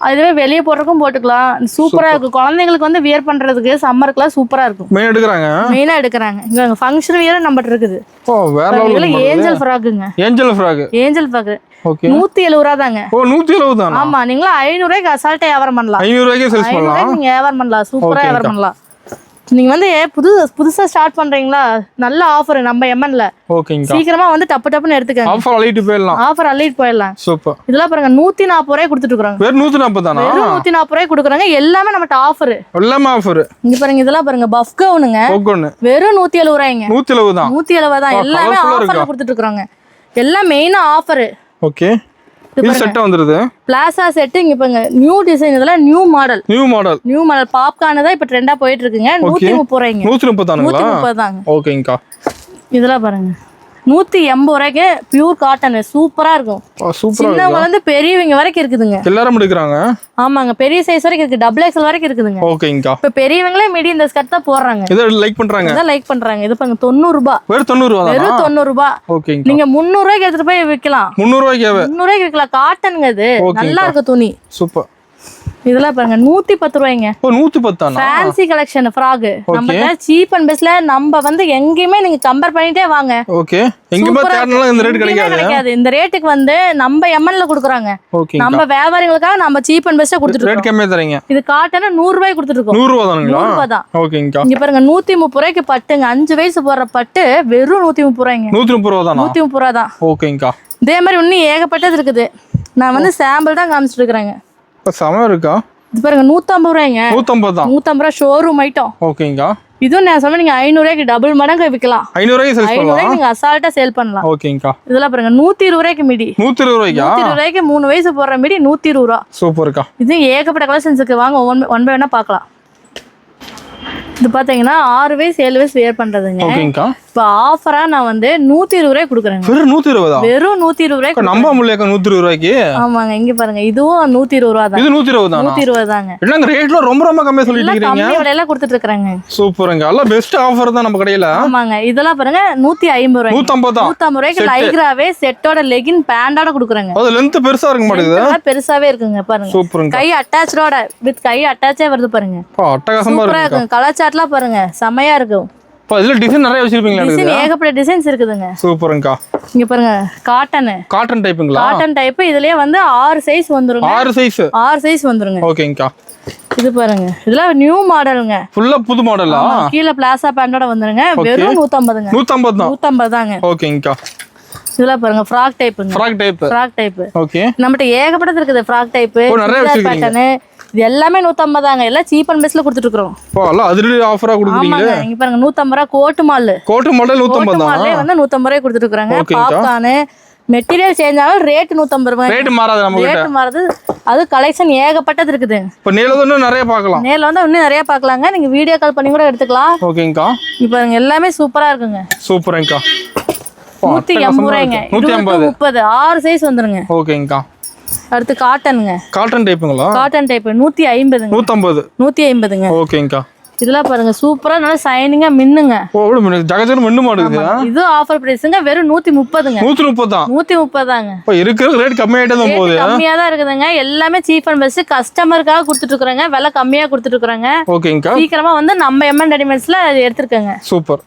அதுவே வெளிய போறதுக்கும் போட்டுக்கலாம். சூப்பரா இருக்கு. குழந்தைகளுக்கு வந்து வியர் பண்றதுக்கு சம்மருக்குலாம் சூப்பரா இருக்கும். மெயினா எடுக்கறாங்க. இங்க ஃபங்க்ஷன் வியர் நம்மட்ட இருக்குது. ஓ வேற லெவல். ஏஞ்சல் ஃப்ராக்குங்க. Angel frock. ஓகே. 170 ரூபா தாங்க. ஓ 170 தானா? ஆமா, நீங்களா 500 ரூபாய்க்கு அசால்ட்டா வியாபாரம் பண்ணலாம். 500 ரூபாய்க்கு சேல்ஸ் பண்ணலாம். நீங்க வியாபாரம் பண்ணலாம். சூப்பரா வியாபாரம் பண்ணலாம். நீங்க வந்து புதுசா ஸ்டார்ட் பண்றீங்களா? நல்ல ஆஃபர் நம்ம எம்என்ல. ஓகேங்க. சீக்கிரமா வந்து டப்புன்னு எடுத்துக்கங்க. ஆஃபர் அள்ளிட்டு போயிடலாம். சூப்பர். இதெல்லாம் பாருங்க 140 ரூபாய் கொடுத்துட்டு இருக்காங்க. வெறும் 140 தானா? வெறும் 140 ரூபாய் கொடுக்குறாங்க. எல்லாமே நம்மட்ட ஆஃபர். எல்லாமே ஆஃபர். இங்க பாருங்க இதெல்லாம் பாருங்க பஃப் கவுனுங்க. வெறும் 170 ரூபாய்ங்க. 170 தான். 170 தான். எல்லாமே ஆஃபர்ல கொடுத்துட்டு இருக்காங்க. எல்லாம் மெயினா ஆஃபர். ஓகே. இது செட் வந்துருது. Plaza set. இங்க பாருங்க நியூ டிசைன். இதெல்லாம் நியூ மாடல் பாப்கார்ன் தான் இப்ப ட்ரெண்டா போயிட்டு இருக்குங்க. 130 ரூபாய்ங்க. 130 தானுங்களா? 130 தாங்க. ஓகேங்கா. இதெல்லாம் பாருங்க 180 ரூபாய்க்கு பியூர் காட்டன் சூப்பரா இருக்கும். சின்னவங்க வந்து பெரியவங்க வரைக்கும் இருக்குதுங்க. எல்லாரும் எடுக்கறாங்க. ஆமாங்க, பெரிய சைஸ் வரைக்கும் இருக்கு. டபுள் எக்ஸ்எல் வரைக்கும் இருக்குதுங்க. ஓகேங்கா. இப்ப பெரியவங்களே மீடி இந்த ஸ்கர்ட் தான் போடுறாங்க. இத லைக் பண்றாங்க. இது பாருங்க 90 ரூபாய். வெறும் 90 ரூபாய். வெறும் 90 ரூபாய். ஓகேங்கா. நீங்க 300 ரூபாய்க்கு எடுத்துட்டு போய் விக்கலாம். 300 ரூபாய்க்கு விக்கலாம். காட்டன்ங்க இது. நல்லா இருக்கு துணி. சூப்பர். இதெல்லாம் பாருங்க 110 ரூபாய்ங்க. ஓ 110 தானா? Fancy collection frock. நம்ம சீப் அண்ட் பெஸ்ட்ல நம்ம வந்து எங்கயுமே நீங்க கம்பேர் பண்ணிட்டே வாங்க. ஓகே. எங்கயுமே தேடனால இந்த ரேட் கிடைக்காது. இந்த ரேட்டுக்கு வந்து நம்ம எம்என்ல குடுக்குறாங்க. நம்ம வியாபாரிகளுக்காக நம்ம சீப் அண்ட் பெஸ்ட்டா கொடுத்துட்டு ரேட் கம்மியா தரீங்க. இது காட்டன் 100 ரூபாய்க்கு கொடுத்துட்டு இருக்கோம். 100 ரூபாய் தானுங்களா? 100 ரூபாய் தான். ஓகேங்கா. இங்க பாருங்க 130 ரூபாய்க்கு பட்டுங்க. 5 வயசு போற பட்டு வெறும் 130 ரூபாய்ங்க. 130 ரூபாய் தானா? 130 ரூபாய் தான். ஓகேங்கா. இதே மாதிரி இன்னும் ஏகப்பட்டது இருக்குது. நான் வந்து சாம்பிள் தான் காமிச்சிட்டு இருக்கேன். சம இருக்கா? இது பாருங்க 150 ரூபாய்ங்க. 150 தான். 150 ரூபாய் ஷோரூம் ஐட்டம். ஓகேங்கா. இதுவும் நான் சொன்ன நீங்க 500 ரூபாய்க்கு டபுள் மடங்கு விக்கலாம். 500 ரூபாய்க்கு சேல்ஸ் பண்ணலாம். 500 ரூபாய்க்கு நீங்க அசால்ட்டா சேல் பண்ணலாம். ஓகேங்கா. இதெல்லாம் பாருங்க 120 ரூபாய்க்கு மிடி. 120 ரூபாய்க்கா? 120 ரூபாய்க்கு 3 வயசு போற மிடி 120 ரூபாய். சூப்பர்க்கா. இது ஏகப்பட்ட கலெக்ஷன்ஸ் இருக்கு. வாங்க ஒன் பை ஒன்னா பார்க்கலாம். இது பாத்தீங்கன்னா 6 வயசு 7 வயசு வேர் பண்றதுங்க. ஓகேங்கா. இப்போ ஆஃபரா நான் வந்து 120 ரூபாய் கொடுக்குறேங்க. வெறும் 120? வெறும் 120 ரூபாய்க்கு நம்ப முடியலக்கா 120 ரூபாய்க்கு. ஆமாங்க, இங்க பாருங்க இதுவும் 120 ரூபா தான். இது 120 தான். 120 தாங்க. என்னங்க ரேட்ல ரொம்ப கம்மியா சொல்லிட்டு இருக்கீங்க. கம்மி விலையில கொடுத்துட்டு இருக்காங்க. சூப்பர்ங்க. எல்லாம் பெஸ்ட் ஆஃபர் தான் நம்ம கடையில. ஆமாங்க, இதெல்லாம் பாருங்க 150 ரூபாய். 150 ரூபாய்க்கு லைக்ராவே செட்டோட லெகின் பேண்டோட கொடுக்குறாங்க. அது லெந்த் பெருசா இருக்க மாட்டேங்குது. பெருசாவே இருக்குங்க பாருங்க. சூப்பர்ங்க. கை அட்டாச்சோட வித் கை அட்டாச்சே வருது பாருங்க. அட்டகாசமா இருக்கு. கலர் சார்ட்லாம் பாருங்க செமையா இருக்கும். இதுல டிசைன் நிறைய வச்சிருப்பீங்களா? டிசைன் ஏகப்பட்ட டிசைன்ஸ் இருக்குதுங்க. சூப்பர்ங்கா. இங்க பாருங்க காட்டன் டைப்புங்களா? Cotton type. இதுலயே வந்து 6 சைஸ் வந்துருங்க. 6 சைஸ் வந்துருங்க. ஓகேங்கா. இது பாருங்க இதெல்லாம் நியூ மாடலுங்க. ஃபுல்லா புது மாடலா? கீழ பிளாசா பேண்டோட வந்துருங்க. வெறும் 150ங்க. 150 தாங்க. ஓகேங்கா. இதெல்லாம் பாருங்க ஃப்ராக் டைப். ஓகே. நம்மட்ட ஏகப்பட்டது இருக்குது. ஃப்ராக் டைப், பேட்டர்ன், இது எல்லாமே 150 தாங்க. எல்லாம் சீப் அண்ட் பெஸ்ட்ல கொடுத்துட்டு இருக்கோம். எல்லாம் அதிரடி ஆஃபரா கொடுக்குறீங்க. ஆமாங்க, இங்க பாருங்க 150 ரூபாய் கோட் மாடல் 150 தான். வந்து 150 ரூபாய் கொடுத்துட்டு இருக்காங்க. பாப்கார்ன் மெட்டீரியல் சேஞ்ச் ஆகும். ரேட் 150 ரூபாய். ரேட் மாறாது நம்ம கிட்ட. ரேட் மாறாது. அது கலெக்ஷன் ஏகப்பட்டது இருக்குது. இப்ப நேர்ல வந்து நிறைய பார்க்கலாம். நேர்ல வந்து இன்னும் நிறைய பார்க்கலாங்க. நீங்க வீடியோ கால் பண்ணி கூட எடுத்துக்கலாம். ஓகேங்கா. இங்க பாருங்க எல்லாமே சூப்பரா இருக்குங்க. சூப்பர்ங்கா. 180 ரூபாய்ங்க. 130 6 சைஸ் வந்துருங்க. ஓகேங்கா. அடுத்து காட்டன் டைப்புங்களா? காட்டன் டைப் 150ங்க. 150ங்க. ஓகேங்கா. இதெல்லாம் பாருங்க சூப்பரா நல்லா ஷைனிங்கா மின்னுங்க. ஜகஜன மின்னு மாட்டேங்குது. இது ஆஃபர் பிரைஸ்ங்க. வெறும் 130ங்க. 130 தான். 130 தாங்க. இப்ப இருக்கிற ரேட் கம்மியாயிட்டே தான் போகுது. கம்மியா தான் இருக்குதுங்க. எல்லாமே சீப் அண்ட் பெஸ்ட் கஸ்டமருக்காக கொடுத்துட்டு இருக்காங்க. விலை கம்மியா கொடுத்துட்டு இருக்காங்க. ஓகேங்கா. சீக்கிரமா வந்து நம்ம எம்என் ரெடிமேட்ஸ்ல எடுத்துருக்கங்க. சூப்பர்.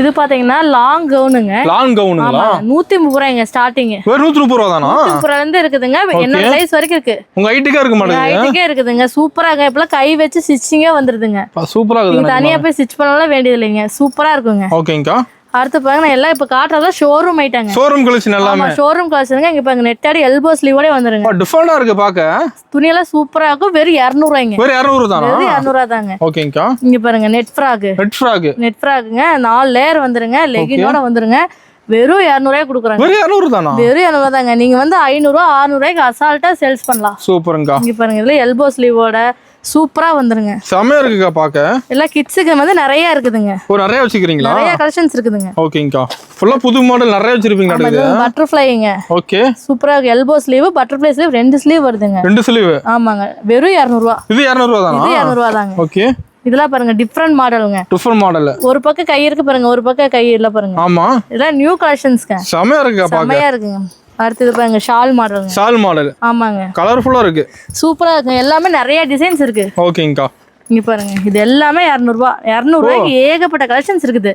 இது பாத்தீங்கன்னா லாங் கவுனுங்க. 130 ரூபாய்ங்க ஸ்டார்டிங். வெறும் 130 ரூபா தானா? 130 ரூபாயில இருந்து இருக்குதுங்க. என்ன சைஸ் வரைக்கும் இருக்கு. உங்க ஹைட்டுக்கே இருக்க மாட்டேங்குது. ஹைட்டுக்கே இருக்குதுங்க. சூப்பரா இருக்கு. இப்பலாம் கை வச்சு ஸ்டிச்சிங்கே வந்துருதுங்க. சூப்பரா இருக்கு. நீங்க தனியா போய் ஸ்டிச் பண்ணலாம் வேண்டியது இல்லைங்க. சூப்பரா இருக்குங்க. ஓகேங்கா. அடுத்து பாருங்க எல்லாம் இப்ப காட்டுறதா ஷோரூம் ஐட்டங்க. ஷோரூம் கலெக்ஷன் எல்லாமே. ஷோரூம் கலெக்ஷனுங்க. இங்க பாருங்க நெட்டடி எல்போ ஸ்லீவோட வந்துருங்க. டிஃபரெண்டா இருக்கு பாக்க. துணி எல்லாம் சூப்பரா இருக்கும். வெறும் 200 ரூபாய்ங்க. வெறும் 200 தானா? வெறும் 200 ரூபாய் தாங்க. ஓகேங்கா. இங்க பாருங்க நெட் ஃப்ராக்ங்க 4 லேயர் வந்துருங்க. லெகினோட வந்துருங்க. வெறும் 200 ரூபாய் கொடுக்குறாங்க. வெறும் 200 தானா? வெறும் 200 தாங்க. நீங்க வந்து 500 ரூபாய் 600 ரூபாய்க்கு அசால்ட்டா சேல்ஸ் பண்ணலாம். சூப்பர்ங்கா. இங்க பாருங்க இதுல எல்போ ஸ்லீவோட சூப்பரா வந்துருங்க. செமையா இருக்குங்க பாக்க. எல்லாம் கிட்ஸுக்கு வந்து நிறைய இருக்குதுங்க. நிறைய வச்சிருக்கீங்களா? நிறைய கலெக்ஷன்ஸ் இருக்குதுங்க. ஓகேங்கா. ஃபுல்லா புது மாடல் நிறைய வச்சிருப்பீங்க. பட்டர்ஃப்ளைங்க. ஓகே. சூப்பரா இருக்கு. Elbow sleeve, butterfly sleeve 2 sleeve வருதுங்க. 2 ஸ்லீவ். ஆமாங்க. வெறும் 200 ரூபாய். இது 200 ரூபாய் தானா? இது 200 ரூபாய் தாங்க. ஓகே. இதெல்லாம் பாருங்க டிஃபரண்ட் மாடலுங்க. Different model. ஒரு பக்கம் கை இருக்கு பாருங்க, ஒரு பக்கம் கை இல்ல பாருங்க. ஆமா. இதெல்லாம் நியூ கலெக்ஷன்ஸ்ங்க. செமையா இருக்குங்க பாக்க. செமையா இருக்குங்க. அடுத்து பாருங்க ஷால் மாடல். ஆமாங்க. கலர்ஃபுல்லா இருக்கு. சூப்பரா இருக்கு. எல்லாமே நிறைய டிசைன்ஸ் இருக்கு. ஓகேங்கா. இங்க பாருங்க இது எல்லாமே 200 ரூபாய். 200 ரூபாய்க்கு ஏகப்பட்ட கலெக்ஷன்ஸ் இருக்குது.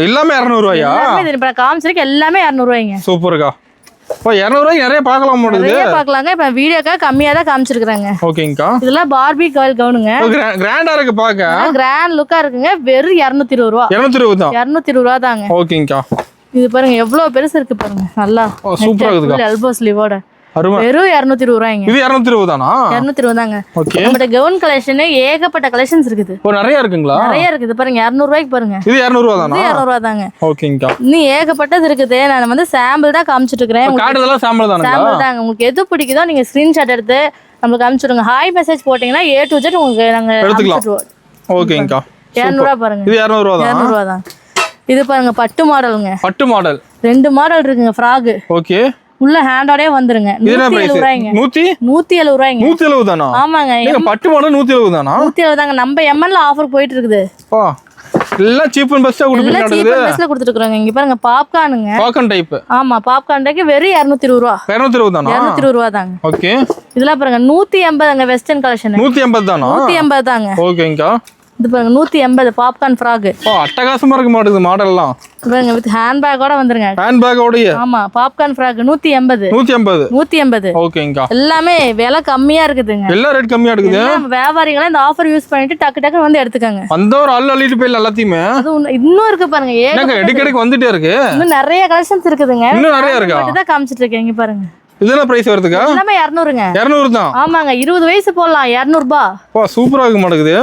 எல்லாமே 200 ரூபாயா? எல்லாமே இது இப்ப காமிச்சிருக்கு. எல்லாமே 200 ரூபாய்ங்க. சூப்பர்க்கா. 200 ரூபாய்க்கு நிறைய பார்க்கலாம் மாட்டேங்குது. நிறைய பார்க்கலாங்க. இப்ப வீடியோக்கா கம்மியா தான் காமிச்சிருக்காங்க. ஓகேங்கா. இதெல்லாம் பார்பி கேர்ள் கவுனுங்க. கிராண்டா இருக்கு பாக்க. கிராண்ட் லுக்கா இருக்குங்க. வெறும் 220 ரூபாய். 220 தான். 220 ரூபாய் தாங்க. ஓகேங்கா. இது பாருங்க எவ்வளவு பெருசு இருக்கு பாருங்க. நல்லா சூப்பரா இருக்குங்க. எல்போ ஸ்லீவோட அருமை. வெறும் 220 ரூபாய்ங்க. இது 220 தானா? 220 தாங்க. ஓகே. நம்மட்ட கவுன் கலெக்ஷன் ஏகப்பட்ட கலெக்ஷன்ஸ் இருக்குது. நிறைய இருக்குங்களா? நிறைய இருக்குது பாருங்க. 200 ரூபாய்க்கு பாருங்க. இது 200 ரூபாய் தானா? 200 ரூபாய் தாங்க. ஓகேங்கா. இன்னும் ஏகப்பட்டது இருக்குது. நான் வந்து சாம்பிள் தான் காமிச்சிட்டு இருக்கேன். காட்டுறதெல்லாம் சாம்பிள் தானங்க? சாம்பிள் தாங்க. உங்களுக்கு எது பிடிக்குதோ நீங்க ஸ்கிரீன்ஷாட் எடுத்து நமக்கு அனுப்பிச்சுடுங்க. ஹாய் மெசேஜ் போட்டீங்கன்னா A to Z உங்களுக்கு நாங்க எடுத்துக்கலாம். ஓகேங்கா. 200 ரூபாய் பாருங்க. இது 200 ரூபாய் தான். 200 ரூபாய் தான். இது பாருங்க பட்டு மாடலுங்க. பட்டு மாடல். 2 மாடல் இருக்குங்க. ஃப்ராக். ஓகே. உள்ள ஹேண்டோடே வந்துருங்க. 170 ரூபாய்ங்க. 170 ரூபாய்ங்க. 170 தானா? ஆமாங்க. நீங்க பட்டு மாடல் 170 தானா? 170 தாங்க. நம்ம எம்என்ல ஆஃபர் போயிட்டு இருக்குது. எல்லாம் சீப் அண்ட் பெஸ்டா கொடுத்துட்டு எல்லாம் சீப் அண்ட் பெஸ்ட்ல கொடுத்துட்டு இருக்காங்க. இங்க பாருங்க பாப்கார்னுங்க. Popcorn type. ஆமா பாப்கார்ன் டைப் வெறும் 220 ரூபாய். 220 தானா? 220 ரூபாய் தாங்க. ஓகே. இதெல்லாம் பாருங்க 180ங்க. Western collection. 180 தானா? 180 தாங்க. ஓகேங்கா. இது பாருங்க 180 பாப்கார்ன் ஃப்ராக். அட்டகாசமா இருக்க மாட்டேங்குது மாடல்லாம். பாருங்க வித் ஹேண்ட் பேக்கோட வந்துருங்க. ஹேண்ட் பேக்கோடயே. ஆமா பாப்கார்ன் ஃப்ராக் 180. ஓகேங்கா. எல்லாமே விலை கம்மியா இருக்குதுங்க. எல்லா ரேட் கம்மியா இருக்குது. வியாபாரிகளா இந்த ஆஃபர் யூஸ் பண்ணிட்டு டக்கு வந்து எடுத்துக்கங்க. அந்த ஒரு அள்ளிட்டு போய் எல்லாத்தையுமே. அது இன்னும் இருக்கு பாருங்க. எடிக்கடிக்கு வந்துட்டே இருக்கு. இன்னும் நிறைய கலெக்ஷன்ஸ் இருக்குதுங்க. இன்னும் நிறைய இருக்கா? தான் காமிச்சிட்டு இருக்கேன். இங்க பாருங்க. இதெல்லாம் பிரைஸ் வருதுங்க? எல்லாமே 200ங்க. 200 தான். ஆமாங்க. 20 வயசு போடலாம். 200 ரூபாய். சூப்பரா இருக்க மாட்டேங்குது.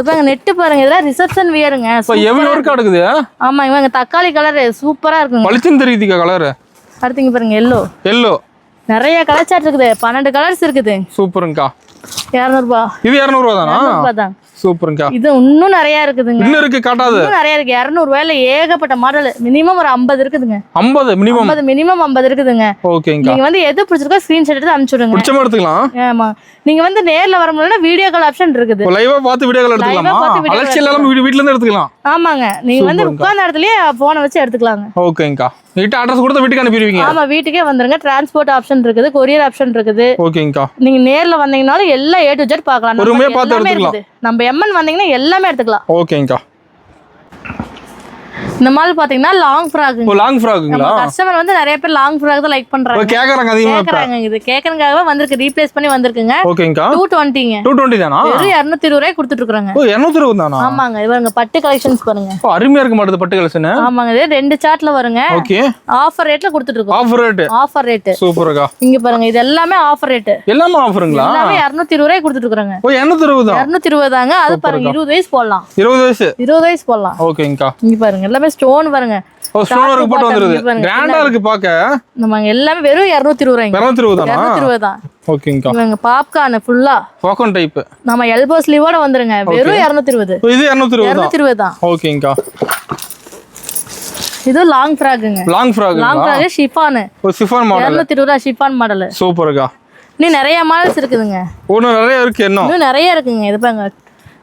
பாருங்க நெட் பாருங்க. இதெல்லாம் ரிசப்ஷன் வியருங்க. எவ்வளவு ஒர்க் இருக்குது? ஆமா இவங்க தக்காளி கலர் சூப்பரா இருக்குங்க. பளிச்சுன்னு தெரியுதுங்க கலர். அடுத்து இங்க பாருங்க எல்லோ. நிறைய கலர் சார்ட் இருக்குது. 12 கலர்ஸ் இருக்குது. சூப்பர்ங்கா. 200 இது 200 தானா? 200 தான். சூப்பர்ங்கா. இது இன்னும் நிறைய இருக்குதுங்க. இன்னும் இருக்கு காட்டாது. இன்னும் நிறைய இருக்கு. 200 ஏகப்பட்ட மாடல். மினிமம் ஒரு 50 இருக்குதுங்க. 50 மினிமம். 50 மினிமம் 50 இருக்குதுங்க. ஓகேங்கா. நீங்க வந்து எது பிடிச்சிருக்கோ ஸ்கிரீன்ஷாட் எடுத்து அனுப்பிச்சு விடுங்க. பிடிச்ச மாதிரி எடுத்துக்கலாம். ஆமா. நீங்க வந்து நேர்ல வர முடியலனா வீடியோ கால் ஆப்ஷன் இருக்குது. லைவா பார்த்து வீடியோ கால் எடுத்துக்கலாமா? அலட்சியம் இல்லாம வீட்ல இருந்து எடுத்துக்கலாம். ஆமாங்க. நீங்க வந்து உட்கார்ந்த இடத்துலயே போனை வச்சு எடுத்துக்கலாங்க. ஓகேங்கா. வீட்டு அட்ரஸ் கொடுத்தா வீட்டுக்கு அனுப்பிடுவீங்க? ஆமா, வீட்டுக்கே வந்துருங்க. டிரான்ஸ்போர்ட் ஆப்ஷன் இருக்குது, கொரியர் ஆப்ஷன் இருக்குது. ஓகேங்கா. நீங்க நேர்ல வந்தீங்கனாலும் எல்லா A to Z பார்க்கலாம். பொறுமையா பார்த்து எடுத்துக்கலாம். நம்ம எம்என் வந்தீங்கன்னா எல்லாமே எடுத்துக்கலாம். ஓகேங்கா. இந்த மாதிரி பாத்தீங்கன்னா லாங் ஃப்ராக். லாங் ஃப்ராக்குங்களா? கஸ்டமர் வந்து நிறைய பேர் லாங் ஃப்ராக் தான் லைக் பண்றாங்க. கேக்குறாங்க அதிகமா. கேக்குறாங்க. இது கேக்குறதுக்காகவே வந்திருக்கு. ரீப்ளேஸ் பண்ணி வந்திருக்குங்க. ஓகேங்கா. 220ங்க. 220 தானா? வெறும் 220 கொடுத்துட்டு இருக்காங்க. ஓ 220 தானா? ஆமாங்க. இவங்க பட்டு கலெக்ஷன்ஸ் பாருங்க. ஓ அருமையா இருக்கு மாட்டது பட்டு கலெக்ஷன். ஆமாங்க. இது ரெண்டு சார்ட்ல வருங்க. ஓகே. ஆஃபர் ரேட்ல கொடுத்துட்டு இருக்கோம். Offer rate. Offer rate. சூப்பர்க்கா. இங்க பாருங்க. இது எல்லாமே ஆஃபர் ரேட். எல்லாமே ஆஃபருங்களா? எல்லாமே 220 கொடுத்துட்டு இருக்காங்க. ஓ 220 தான். 220 தாங்க. அது பாருங்க 20 வயசு போடலாம். 20 வயசு. 20 வயசு போடலாம். ஓகேங்கா. இங்க பாருங்க. எல்லாமே ஸ்டோன் பாருங்க. ஓ ஸ்டோன் வர்க் போட்டு வந்துருது. கிராண்டா இருக்கு பாக்க. நமங்க எல்லாமே வெறும் 220. 220 தானா? 220 தான். ஓகேங்கா. இவங்க பாப்கார்ன் ஃபுல்லா பாப்கார்ன் டைப். நம்ம எல்போ ஸ்லீவோட வந்துருங்க. வெறும் 220. இது 220 தான். ஓகேங்கா. இது லாங் ஃப்ராக்குங்க. Long frock chiffon. Oh chiffon model. 220 chiffon model. சூப்பர்க்கா. இன்னும் நிறைய மாடல்ஸ் இருக்குதுங்க. இன்னும் நிறைய இருக்கு. இன்னும் நிறைய இருக்குங்க. இது பாருங்க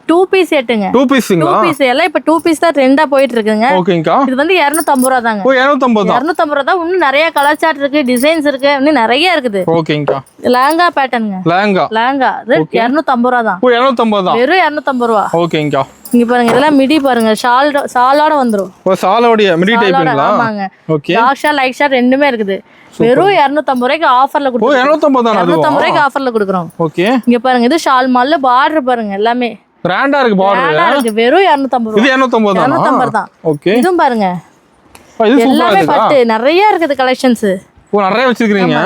2 பீஸ் செட்டுங்க. 2 பீஸ்ங்களா? 2 பீஸ் எல்லாம் இப்ப 2 பீஸ் தான் ட்ரெண்டா போயிட்டு இருக்குங்க. ஓகேங்கா. இது வந்து 250 ரூபாய் தாங்க. ஓ 250 தான். 250 தான். இன்னும் நிறைய கலர் சார்ட் இருக்கு, டிசைன்ஸ் இருக்கு, இன்னும் நிறைய இருக்குது. ஓகேங்கா. லெஹங்கா பேட்டர்னுங்க. லெஹங்கா 250 ரூபாய் தான். ஓ 250 தான். வெறும் 250 ரூபாய். ஓகேங்கா. இங்க பாருங்க. இதெல்லாம் மிடி பாருங்க. ஷாலோட வந்துரும். ஓ ஷாலோட மிடி டைப்ங்களா? ஆமாங்க. Okay. Dark shawl, light shawl ரெண்டுமே இருக்குது. வெறும் 250 ரூபாய்க்கு ஆஃபர்ல கொடுக்குறோம். ஓ 250 தானா? 250 ரூபாய்க்கு ஆஃபர்ல கொடுக்குறோம். ஓகே. இங்க பாருங்க. இது ஷால் மால்ல பார்டர் பாருங்க. எல்லாமே கிராண்டா இருக்கு. பார்டர் வெறும் 250 ரூபாய். இது 250 தானா? 250 தான். ஓகே. இதுவும் பாருங்க. இது சூப்பரா எல்லாமே இருக்கு. பட்டு நிறைய இருக்குது கலெக்ஷன்ஸ். ஓ நிறைய வச்சிருக்கீங்க.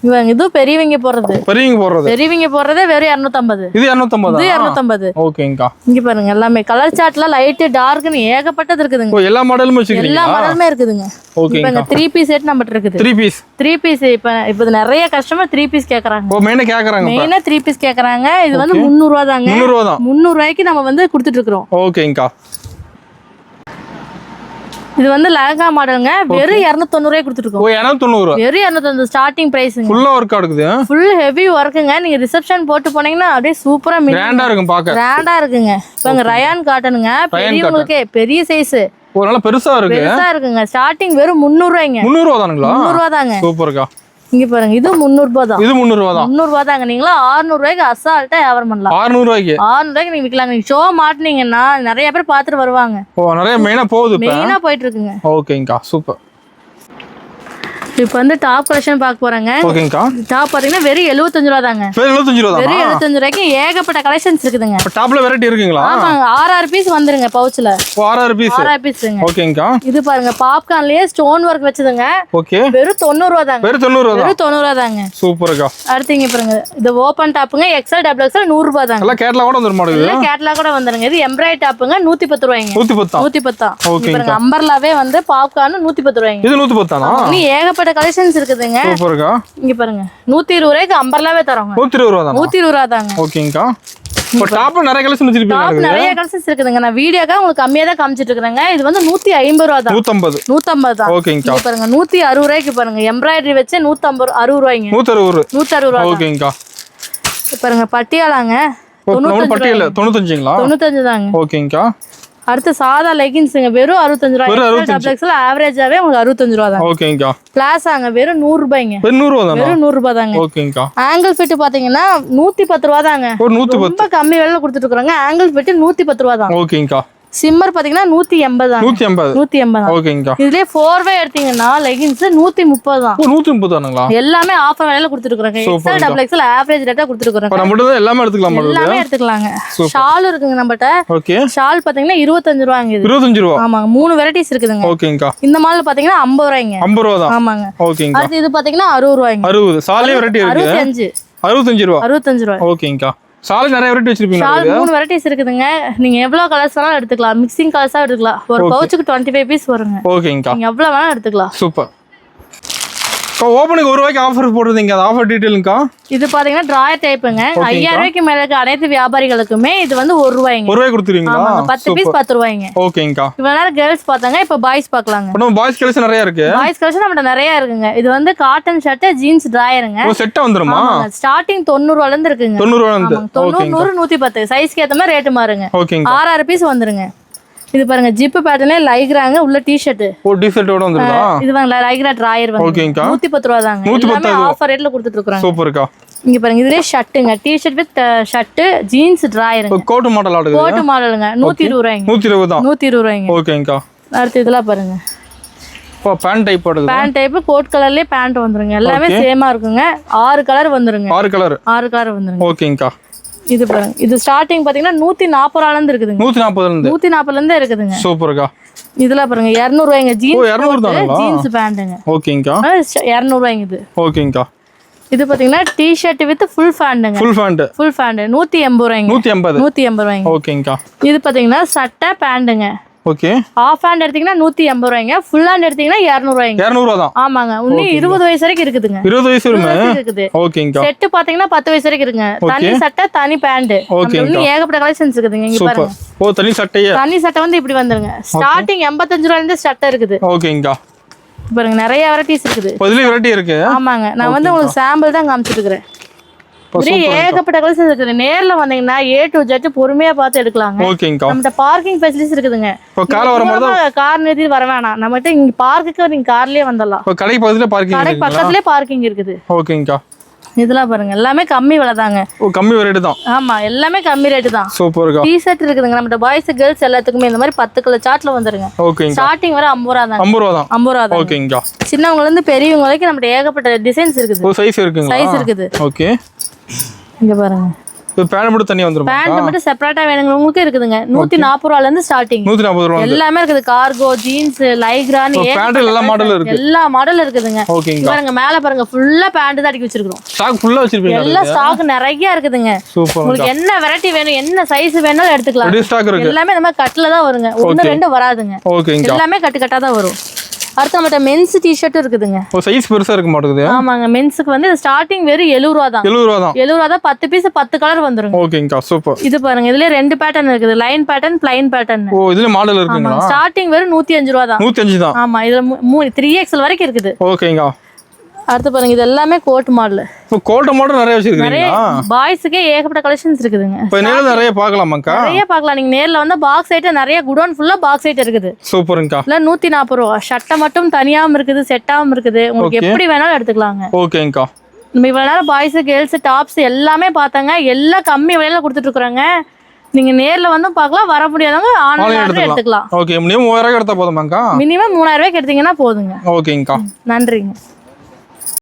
இவங்க இது பெரியவங்க போறது. பெரியவங்க போறதே வெறும் 250. இது 250 இது 250. ஓகேங்கா. இங்க பாருங்க. எல்லாமே கலர் சார்ட்ல லைட் டார்க்னு ஏகப்பட்டது இருக்குதுங்க. ஓ எல்லா மாடலுமே வச்சிருக்கீங்க. எல்லா மாடலுமே இருக்குதுங்க. ஓகேங்க. 3 பீஸ் செட் நம்மட்ட இருக்குது. 3 பீஸ் இப்ப நிறைய கஸ்டமர் 3 பீஸ் கேக்குறாங்க. ஓ மெயினா கேக்குறாங்க. மெயினா 3 பீஸ் கேக்குறாங்க. இது வந்து 300 ரூபாய் தாங்க. 300 தான். 300 ரூபாய்க்கு நம்ம வந்து கொடுத்துட்டு இருக்கோம். ஓகேங்கா. இது வந்து லெஹங்கா மாடலுங்க. வெறும் 290 ரூபாய் கொடுத்துட்டு இருக்கோம். ஓ 290. வெறும் 290 ஸ்டார்டிங் பிரைஸ்ங்க. ஃபுல்லா வர்க் இருக்குது. ஃபுல் ஹெவி வர்க்குங்க. நீங்க ரிசப்ஷன் போட்டு போனீங்கன்னா அப்படியே சூப்பரா கிராண்டா இருக்கும் பாக்க. கிராண்டா இருக்குங்க. இப்பங்க ரயான் காட்டனுங்க. பெரியவங்களுக்கே பெரிய சைஸ். ஒரு நல்ல பெருசா இருக்குங்க. ஸ்டார்டிங் வெறும் 300 ரூபாய்ங்க. 300 ரூபாய் தானுங்களா? 300 ரூபாய் தாங்க. சூப்பர்க்கா. இங்க பாருங்க. இது 300 ரூபாய் தான். இது 300 ரூபாய் தான். 300 ரூபாய் தாங்க. நீங்களா 600 ரூபாய்க்கு அசால்ட்டா வியாபாரம் பண்ணலாம். 600 ரூபாய்க்கு. 600 ரூபாய்க்கு நீங்க விக்கலாம். நீங்க ஷோ மாட்டுனீங்கன்னா நிறைய பேர் பாத்துட்டு வருவாங்க. ஓ நிறைய மெயினா போகுது. மெயினா போயிட்டு இருக்குங்க. ஓகேங்கா. சூப்பர். இப்போ வந்து டாப் கலெக்ஷன் பார்க்க போறேங்க. ஓகேங்கா. டாப் பாத்தீங்கன்னா வெறும் 75 ரூபாய் தாங்க. வெறும் 75 ரூபாய் தான். வெறும் 75 ரூபாய்க்கு ஏகப்பட்ட கலெக்ஷன்ஸ் இருக்குதுங்க. டாப்ல வெரைட்டி இருக்குங்களா? ஆமாங்க. 6 பீஸ் வந்துருங்க பவுச்ல. 6 பீஸ். 6 பீஸ்ங்க. ஓகேங்கா. இது பாருங்க. பாப்கார்ன்லயே ஸ்டோன் வர்க் வச்சதுங்க. ஓகே. வெறும் 90 ரூபாய் தாங்க. வெறும் 90 ரூபாய் தான். வெறும் 90 ரூபாய் தாங்க. சூப்பர்க்கா. அடுத்து இங்க பாருங்க. இது ஓபன் டாப்புங்க. எக்ஸ்எல் டபுள் எக்ஸ்எல் 100 ரூபாய் தாங்க. எல்லாம் கேட்டலாக் கூட வந்துரும் மாடல். எல்லாம் கேட்டலாக் கூட வந்துருங்க. இது எம்ப்ராய்டரி டாப்புங்க. 110 ரூபாய்ங்க. 110 தான். பாருங்க. அம்பர்லாவே வந்து பாப்கார்ன் 110 ரூபாய்ங்க. இது 110 தானா? நீ ஏகப்பட்ட கலெக்ஷன்ஸ் இருக்குது. சூப்பர்க்கா. இங்க பாருங்க. 120 ரூபாய்க்கு அம்பர்லாவே தரோங்க. 120 ரூபாய் தான். 120 ரூபாய் தாங்க. ஓகேங்கா. இப்போ டாப்ல நிறைய கலெக்ஷன் வச்சிருப்பீங்க. டாப் நிறைய கலெக்ஷன்ஸ் இருக்குதுங்க. நான் வீடியோக்கா உங்களுக்கு கம்மியா தான் காமிச்சிட்டு இருக்கேங்க. இது வந்து 150 ரூபாய் தான். 150 தான். ஓகேங்கா. பாருங்க. 160 ரூபாய்க்கு பாருங்க. எம்ப்ராய்டரி வச்சு 160 ரூபாய்ங்க. 160 ரூபாய். ஓகேங்கா. பாருங்க. பட்டியாலாங்க. 95ங்களா? 95 தாங்க. ஓகேங்கா. அடுத்து சாதா லெகின்ஸ்ங்க. வெறும் 65 ரூபாய். டபுள் எக்ஸ்எல் ஆவரேஜாவே உங்களுக்கு 65 ரூபாய் தான். ஓகேங்கா. பிளாஸாங்க. வெறும் 100 ரூபாய்ங்க. வெறும் 100 ரூபாய் தான். வெறும் 100 ரூபாய் தாங்க. ஓகேங்கா. ஆங்கிள் ஃபிட் பாத்தீங்கன்னா 110 ரூபாய் தாங்க. ஒரு 110. ரொம்ப கம்மி விலையில கொடுத்துட்டு இருக்காங்க. ஆங்கிள் ஃபிட் 110 ரூபாய் தான். ஓகேங்கா. சிம்மர் பாத்தீங்கன்னா 180 தான். 180 ஓகேங்கா. இதுலயே 4 எடுத்தீங்கன்னா லெகின்ஸ் 130 தான். 130 தானுங்களா? எல்லாமே ஆஃபர் விலையில கொடுத்துட்டு இருக்காங்க. எக்ஸ்எல் டபுள் எக்ஸ்எல் ஆவரேஜ் ரேட்டா கொடுத்துட்டு இருக்காங்க. நம்மட்ட தான் எல்லாமே எடுத்துக்கலாம். எல்லாமே எடுத்துக்கலாங்க. ஷால் இருக்குங்க நம்மட்ட. ஓகே. ஷால் பாத்தீங்கன்னா 25 ரூபாய்ங்க. இது 25 ரூபாய். ஆமாங்க. 3 வெரைட்டிஸ் இருக்குதுங்க. ஓகேங்கா. இந்த மாடல் பாத்தீங்கன்னா 50 ரூபாய்ங்க. 50 ரூபாய் தான். ஆமாங்க. ஓகேங்கா. அடுத்து இது பாத்தீங்கன்னா 60 ரூபாய்ங்க. 60. சாலே வெரைட்டி இருக்கு. 65 ரூபாய். 65 ரூபாய். ஓகேங்கா. சால் நிறைய வெரைட்டி வச்சிருப்பீங்க. ஷால் 3 வெரைட்டிஸ் இருக்குதுங்க. நீங்க எவ்வளவு கலர்ஸ் வேணாலும் எடுத்துக்கலாம். மிக்சிங் கலர்ஸா எடுத்துக்கலாம். ஒரு பவுச்சுக்கு 25 பீஸ் வருங்க. ஓகேங்கா. நீங்க எவ்வளவு வேணாலும் எடுத்துக்கலாம். சூப்பர். இப்போ ஓப்பனுக்கு ₹1 ஆஃபர் போடுறீங்க, அது ஆஃபர் டீடைலுங்கக்கா? இது பாத்தீங்கன்னா டிராயர் டைப்புங்க. 5000 ரூபாய்க்கு மேல இருக்க அனைத்து வியாபாரிகளுக்குமே இது வந்து ₹1. ₹1 கொடுத்துருவீங்களா? 10 பீஸ் ₹10. ஓகேங்கக்கா. இவ்வளவு நேரம் கேர்ள்ஸ் பார்த்தாங்க, இப்போ பாய்ஸ் பார்க்கலாங்க. நம்ம பாய்ஸ் கலெக்ஷன் நிறைய இருக்கு. பாய்ஸ் கலெக்ஷன் நம்மட்ட நிறைய இருக்குங்க. இது வந்து காட்டன் ஷர்ட், ஜீன்ஸ் டிராயருங்க. ஓ செட்டா வந்துருமா? ஸ்டார்டிங் 90 ரூபாயில இருந்து இருக்குங்க. 90 ரூபாயில இருந்து. 90, 100, 110 சைஸ்க்கு ஏத்த மாதிரி ரேட் மாறுங்க. ஓகேங்க. 6 பீஸ் வந்துருங்க. இது பாருங்க ஜிப் பேட்டர்ன்ல லைக்ராங்க, உள்ள டி-ஷர்ட். ஓ டி-ஷர்ட்டோட வந்துருதா? இது வாங்க லைக்ரா டிராயர் வந்து. ஓகேங்கா. 110 ரூபாய் தாங்க. 110 ஆஃபர் ரேட்ல கொடுத்துட்டு இருக்காங்க. சூப்பர்க்கா. இங்க பாருங்க இதுலயே ஷர்ட்டுங்க, டி-ஷர்ட் வித் ஷர்ட், ஜீன்ஸ் டிராயருங்க. கோட் மாடல் ஆடுது. கோட் மாடலுங்க. 120 ரூபாய்ங்க. 120 தான். 120 ரூபாய்ங்க. ஓகேங்கா. அடுத்து இதெல்லாம் பாருங்க. இப்போ பேண்ட் டைப் ஆடுது. பேண்ட் டைப் கோட் கலர்லயே பேண்ட் வந்துருங்க. எல்லாமே சேமா இருக்குங்க. 6 கலர் வந்துருங்க. 6 கலர் வந்துருங்க. ஓகேங்கா. இது பாருங்க. இது ஸ்டார்டிங் பாத்தீங்கன்னா 140 ரூபாயில இருந்து இருக்குதுங்க. 140 ல இருந்து இருக்குதுங்க. சூப்பர்க்கா. இதெல்லாம் பாருங்க 200 ரூபாய்ங்க. ஜீன்ஸ் 200 தானங்களா? ஜீன்ஸ் பேண்ட்ங்க. ஓகேங்கா. 200 ரூபாய்ங்க இது. ஓகேங்கா. இது பாத்தீங்கன்னா டி-ஷர்ட் வித் ஃபுல் பேண்ட்ங்க. ஃபுல் பேண்ட் 180 ரூபாய்ங்க. 180 ரூபாய்ங்க. ஓகேங்கா. இது பாத்தீங்கன்னா சட்டை பேண்ட்ங்க. ஓகே. ஹாஃப் ஹேண்ட் எடுத்தீங்கன்னா 180 ரூபாய்ங்க. ஃபுல் ஹேண்ட் எடுத்தீங்கன்னா 200 ரூபாய்ங்க. 200 ரூபாய் தான். ஆமாங்க. இன்னும் 20 வயசு வரைக்கும் இருக்குதுங்க. 20 வயசு வரைக்கும் இருக்குது. ஓகேங்கா. செட் பாத்தீங்கன்னா 10 வயசு வரைக்கும் இருக்குங்க. தனி சட்டை, தனி பேண்ட். இன்னும் ஏகப்பட்ட கலெக்ஷன்ஸ் இருக்குதுங்க. இங்க பாருங்க. ஓ தனி சட்டையே. தனி சட்டை வந்து இப்படி வந்துருங்க. ஸ்டார்டிங் 85 ரூபாயில இருந்து சட்டை இருக்குது. ஓகேங்கா. பாருங்க நிறைய வெரைட்டிஸ் இருக்குது. பதிலே வெரைட்டி இருக்கு. ஆமாங்க. நான் வந்து உங்களுக்கு சாம்பிள் தான் காமிச்சிட்டு இருக்கேன். ஏகப்பட்ட கலெக்ஷன்ஸ் இருக்குது. நேர்ல வந்தீங்கன்னா A to Z பொறுமையா பார்த்து எடுக்கலாங்க. ஓகேங்கா. நம்மட்ட பார்க்கிங் ஃபெசிலிட்டிஸ் இருக்குதுங்க. இப்போ கார் வரும்போது கார் நிறுத்தி வர வேணாம். நம்மட்ட இங்க பார்க்குக்கு நீங்க கார்லயே வந்துடலாம். இப்போ கடை பக்கத்துல பார்க்கிங் கடை பக்கத்துலயே பார்க்கிங் இருக்குது. ஓகேங்கா. இதெல்லாம் பாருங்க எல்லாமே கம்மி விலை தாங்க. ஓ கம்மி ரேட் தான். ஆமா எல்லாமே கம்மி ரேட் தான். சூப்பர்க்கா. டி-ஷர்ட் இருக்குதுங்க. நம்மட்ட பாய்ஸ் கேர்ள்ஸ் எல்லாத்துக்குமே இந்த மாதிரி 10 கலர் சார்ட்ல வந்துருங்க. ஓகேங்க. ஸ்டார்டிங் வர 50 ரூபாய் தான். 50 ரூபாய் தான். 50 ரூபாய் தான். ஓகேங்கா. சின்னவங்கல இருந்து பெரியவங்க வரைக்கும் நம்மட்ட ஏகப்பட்ட டிசைன்ஸ் இருக்குது. ஓ சைஸ் இருக்குங்களா? சைஸ் இருக்குது. ஓகே. இங்க பாருங்க. இப்போ பேண்ட் மட்டும் தனியா வந்துருமா? பேண்ட் மட்டும் செப்பரேட்டா வேணுங்களுக்கு இருக்குதுங்க. 140 ரூபாயில இருந்து ஸ்டார்டிங். 140 ரூபாய் எல்லாமே இருக்குது. கார்கோ, ஜீன்ஸ், லைக்ரான் பேண்ட் எல்லா மாடலும் இருக்கு. எல்லா மாடலும் இருக்குதுங்க. ஓகேங்க. பாருங்க மேல பாருங்க ஃபுல்லா பேண்ட் தான் அடிக்கி வச்சிருக்கோம். ஸ்டாக் ஃபுல்லா வச்சிருப்பீங்க. எல்லா ஸ்டாக் நிறைய இருக்குதுங்க. சூப்பர். உங்களுக்கு என்ன வெரைட்டி வேணும், என்ன சைஸ் வேணும்னு எடுத்துக்கலாம். ரெடி ஸ்டாக் இருக்கு. எல்லாமே நம்ம கட்ல தான் வருங்க. 1 2 வராதுங்க. ஓகேங்க. எல்லாமே கட்டா தான் வரும். அடுத்து நம்மட்ட மென்ஸ் டி-ஷர்ட் இருக்குதுங்க. ஓ சைஸ் பெருசா இருக்க மாட்டேங்குது. ஆமாங்க. மென்ஸ்க்கு வந்து ஸ்டார்டிங் வெறும் 70 ரூபாய் தான். 70 ரூபாய் தான். 70 ரூபாய் தான். 10 பீஸ் 10 கலர் வந்துருங்க. ஓகேங்கா. சூப்பர். இது பாருங்க இதுல 2 பேட்டர்ன் இருக்குது. Line pattern, plain pattern. ஓ இதுல மாடல் இருக்குங்களா? ஸ்டார்டிங் வெறும் 105 ரூபாய் தான். 105 தான். ஆமா இதுல 3XL வரைக்கும் இருக்குது. ஓகேங்கா. அடுத்து பாருங்க இது எல்லாமே கோட் மாடல். இப்போ கோட் மாடல் நிறைய வச்சிருக்கீங்களா? பாய்ஸ்க்கே ஏகப்பட்ட கலெக்ஷன்ஸ் இருக்குதுங்க. இப்போ நேர்ல நிறைய பார்க்கலாமாக்கா? நிறைய பார்க்கலாம். நீங்க நேர்ல வந்து பாக்ஸ் ஐட்டம் நிறைய குடோன் ஃபுல்லா பாக்ஸ் ஐட்டம் இருக்குது. சூப்பர்ங்கா. இல்ல 140 ரூபாய். ஷர்ட் மட்டும் தனியாவும் இருக்குது, செட்டாவும் இருக்குது. உங்களுக்கு எப்படி வேணாலும் எடுத்துக்கலாங்க. ஓகேங்கா. நம்ம இவ்வளவு நேரம் பாய்ஸ், கேர்ள்ஸ், டாப்ஸ் எல்லாமே பார்த்தாங்க. எல்லாம் கம்மி விலையில கொடுத்துட்டு இருக்காங்க. நீங்க நேர்ல வந்து பார்க்கலாம். வர முடியாதவங்க ஆன்லைன்ல எடுத்துக்கலாம். ஓகே. மினிமம் 3000 எடுத்தா போதுமாக்கா? மினிமம் 3000 ரூபாய்க்கு எடுத்தீங்கன்னா போதுங்க. ஓகேங்கா. நன்றிங்க.